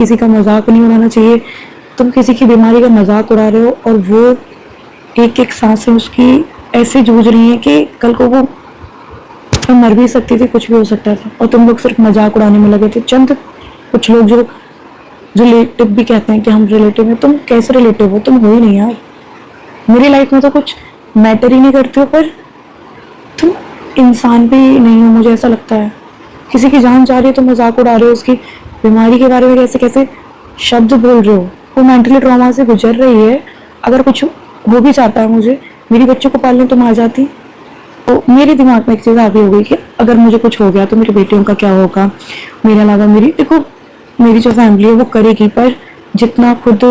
किसी का मजाक नहीं उड़ाना चाहिए। तुम किसी की बीमारी का मजाक उड़ा रहे हो और वो एक एक सांसें उसकी ऐसे जूझ रही हैं कि कल को वो मर भी सकती थी, कुछ भी हो सकता था, और तुम लोग सिर्फ मजाक उड़ाने में लगे थे। चंद कुछ लोग जो रिलेटिव भी कहते हैं कि हम रिलेटिव हैं, तुम कैसे रिलेटिव हो? तुम हो ही नहीं यार। मेरी लाइफ में तो कुछ मैटर ही नहीं करते हो, पर तुम इंसान भी नहीं हो, मुझे ऐसा लगता है। किसी की जान जा रही है तो मजाक उड़ा रहे हो, उसकी बीमारी के बारे में कैसे कैसे शब्द बोल रहे हो। वो मेंटली ट्रॉमा से गुजर रही है। अगर कुछ हो भी जाता है मुझे, मेरी बच्चों को पालने तुम आ जाती। तो मेरे दिमाग में एक चीज़ आगे हो गई कि अगर मुझे कुछ हो गया तो मेरी बेटियों का क्या होगा। मेरे अलावा मेरी देखो, मेरी जो फैमिली है वो करेगी, पर जितना खुद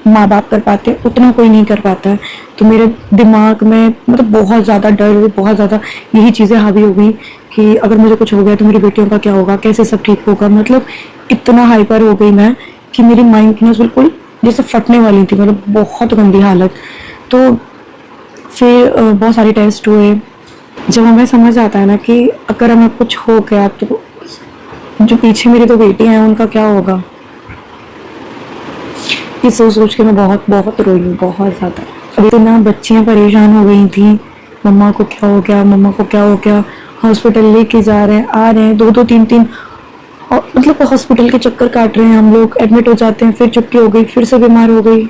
माँ बाप कर पाते हैं उतना कोई नहीं कर पाता है। तो मेरे दिमाग में मतलब बहुत ज़्यादा डर, बहुत ज़्यादा यही चीज़ें हावी हो गई कि अगर मुझे कुछ हो गया तो मेरी बेटियों का क्या होगा, कैसे सब ठीक होगा। मतलब इतना हाइपर हो गई मैं कि मेरी माइंडनेस बिल्कुल जैसे फटने वाली थी, मतलब बहुत गंदी हालत। तो फिर बहुत सारे टेस्ट हुए। जब हमें समझ आता है ना कि अगर हमें कुछ हो गया तो जो पीछे मेरी दो बेटियां हैं उनका क्या होगा, ये सोच सोच के मैं बहुत बहुत रोई हूँ, बहुत ज़्यादा। अभी इतना बच्चियाँ परेशान हो गई थी, मम्मा को क्या हो गया, मम्मा को क्या हो गया। हॉस्पिटल लेके जा रहे हैं, आ रहे हैं, दो दो तीन तीन मतलब हॉस्पिटल के चक्कर काट रहे हैं हम लोग। एडमिट हो जाते हैं, फिर छुट्टी हो गई, फिर से बीमार हो गई।